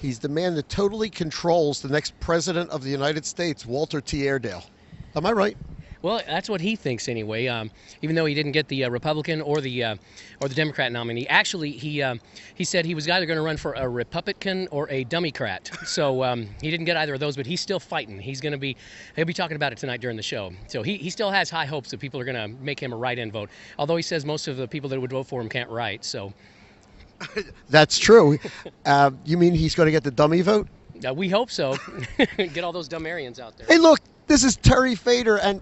He's the man that totally controls the next president of the United States, Walter T. Airedale. Am I right? Well, that's what he thinks anyway. Even though he didn't get the Republican or the Democrat nominee, actually he said he was either going to run for a Republican or a Dummycrat. So he didn't get either of those, but he's still fighting. He'll be talking about it tonight during the show. So he still has high hopes that people are going to make him a write-in vote. Although he says most of the people that would vote for him can't write. So That's true. You mean he's going to get the dummy vote? we hope so. Get all those dumb Aryans out there. Hey, look, this is Terry-fator, and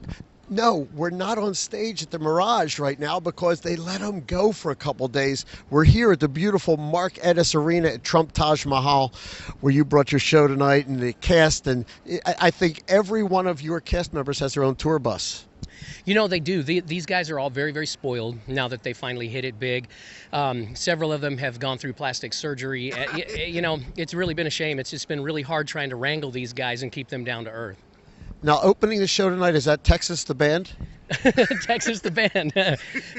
no, we're not on stage at the Mirage right now because they let him go for a couple days. We're here at the beautiful Mark Etess Arena at Trump-taj-mahal, where you brought your show tonight, and the cast, and I think every one of your cast members has their own tour bus. You know, they do. These guys are all very, very spoiled now that they finally hit it big. Several of them have gone through plastic surgery. You know, it's really been a shame. It's just been really hard trying to wrangle these guys and keep them down to earth. Now, opening the show tonight, is that Texas the Band? Texas the Band.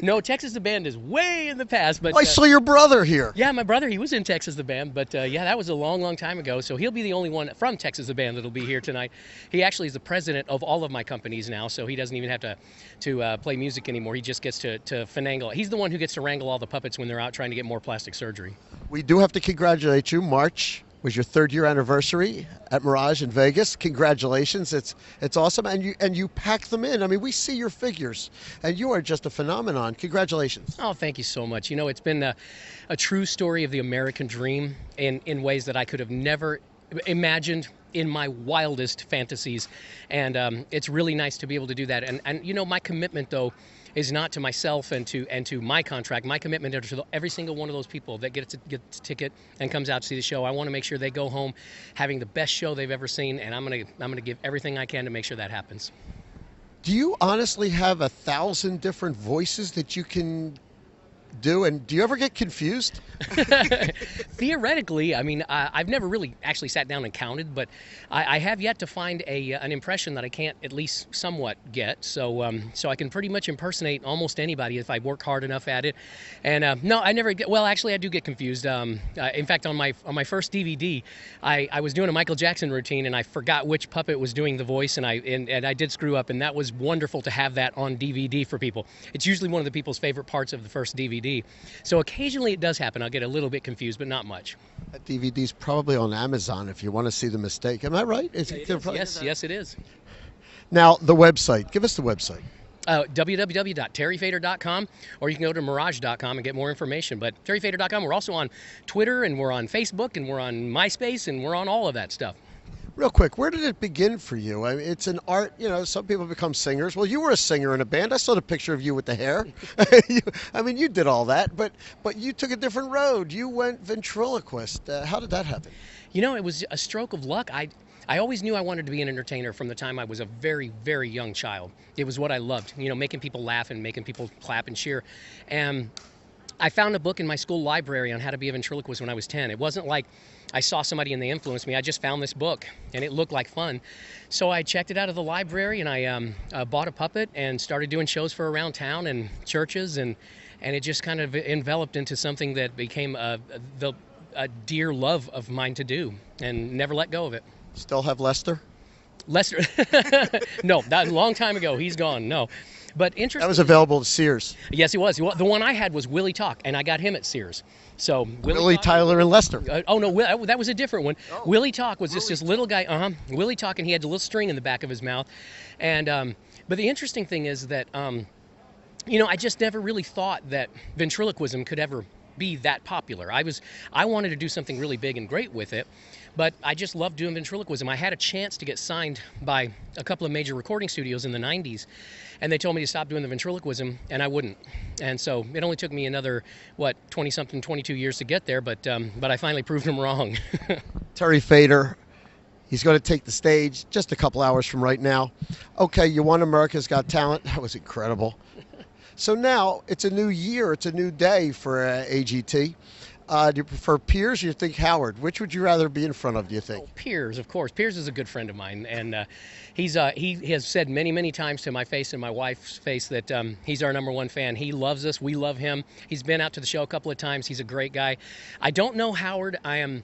No, Texas the Band is way in the past. But I saw your brother here. Yeah, my brother, he was in Texas the Band. But yeah, that was a long, long time ago. So he'll be the only one from Texas the Band that'll be here tonight. He actually is the president of all of my companies now, so he doesn't even have to play music anymore. He just gets to finagle. He's the one who gets to wrangle all the puppets when they're out trying to get more plastic surgery. We do have to congratulate you. March was your 3rd year anniversary at Mirage in Vegas. Congratulations. It's awesome. And you pack them in. I mean, we see your figures, and you are just a phenomenon. Congratulations. Oh, thank you so much. You know, it's been a true story of the American dream in ways that I could have never imagined in my wildest fantasies. And it's really nice to be able to do that. And you know, my commitment, though, is not to myself and to my contract. My commitment is to every single one of those people that gets a ticket and comes out to see the show. I want to make sure they go home having the best show they've ever seen, and I'm gonna give everything I can to make sure that happens. Do you honestly have 1,000 different voices that you can do, and do you ever get confused? Theoretically, I mean, I've never really actually sat down and counted, but I have yet to find an impression that I can't at least somewhat get. So so I can pretty much impersonate almost anybody if I work hard enough at it. And no, I never get. Well, actually, I do get confused. In fact, on my first DVD, I was doing a Michael Jackson routine, and I forgot which puppet was doing the voice, and I did screw up, and that was wonderful to have that on DVD for people. It's usually one of the people's favorite parts of the first DVD. So occasionally it does happen. I'll get a little bit confused, but not much. That DVD's probably on Amazon if you want to see the mistake. Am I right? Yes, it is. Now, the website. Give us the website. www.terry-fator.com, or you can go to mirage.com and get more information. But terry-fator.com, we're also on Twitter, and we're on Facebook, and we're on MySpace, and we're on all of that stuff. Real quick, where did it begin for you? I mean, it's an art, you know, some people become singers. Well, you were a singer in a band. I saw the picture of you with the hair. I mean, you did all that, but you took a different road. You went ventriloquist. How did that happen? You know, it was a stroke of luck. I always knew I wanted to be an entertainer from the time I was a very, very young child. It was what I loved, you know, making people laugh and making people clap and cheer. And I found a book in my school library on how to be a ventriloquist when I was 10. It wasn't like I saw somebody and they influenced me. I just found this book, and it looked like fun. So I checked it out of the library, and I bought a puppet and started doing shows for around town and churches, and it just kind of enveloped into something that became a dear love of mine to do, and never let go of it. Still have Lester? Lester? No, that a long time ago. He's gone. No. But interesting. That was available at Sears. Yes, it was. The one I had was Willie Talk, and I got him at Sears. So Willie, Tyler, and Lester. Oh no, that was a different one. Oh. Willie Talk was just this little guy. Willie Talk, and he had a little string in the back of his mouth. And but the interesting thing is that you know, I just never really thought that ventriloquism could ever be that popular. I wanted to do something really big and great with it, but I just loved doing ventriloquism. I had a chance to get signed by a couple of major recording studios in the 90s, and they told me to stop doing the ventriloquism, and I wouldn't. And so it only took me another, 20-something, 22 years to get there, but I finally proved them wrong. Terry-fator, he's going to take the stage just a couple hours from right now. Okay, you won America's Got Talent. That was incredible. So now it's a new year. It's a new day for AGT. Do you prefer Piers or you think Howard? Which would you rather be in front of, do you think? Piers, of course. Piers is a good friend of mine, and he has said many times to my face and my wife's face that he's our #1 fan. He loves us. We love him. He's been out to the show a couple of times. He's a great guy. I don't know Howard. I am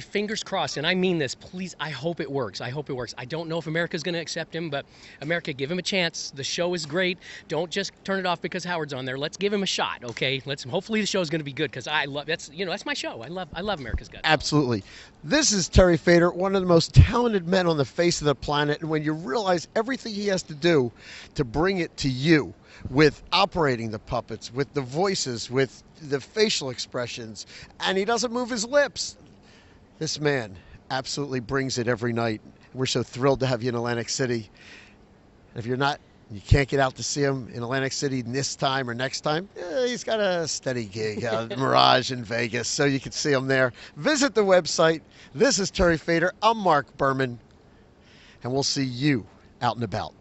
fingers crossed, and I mean this. Please, I hope it works. I hope it works. I don't know if America's going to accept him, but America, give him a chance. The show is great. Don't just turn it off because Howard's on there. Let's give him a shot, okay? Hopefully the show is going to be good because I love that's my show. I love America's Got Talent. Absolutely. This is Terry-Fator, one of the most talented men on the face of the planet, and when you realize everything he has to do to bring it to you, with operating the puppets, with the voices, with the facial expressions, and he doesn't move his lips. This man absolutely brings it every night. We're so thrilled to have you in Atlantic City. If you're not, you can't get out to see him in Atlantic City this time or next time, he's got a steady gig out at Mirage in Vegas, so you can see him there. Visit the website. This is Terry-Fator. I'm Mark Berman, and we'll see you out and about.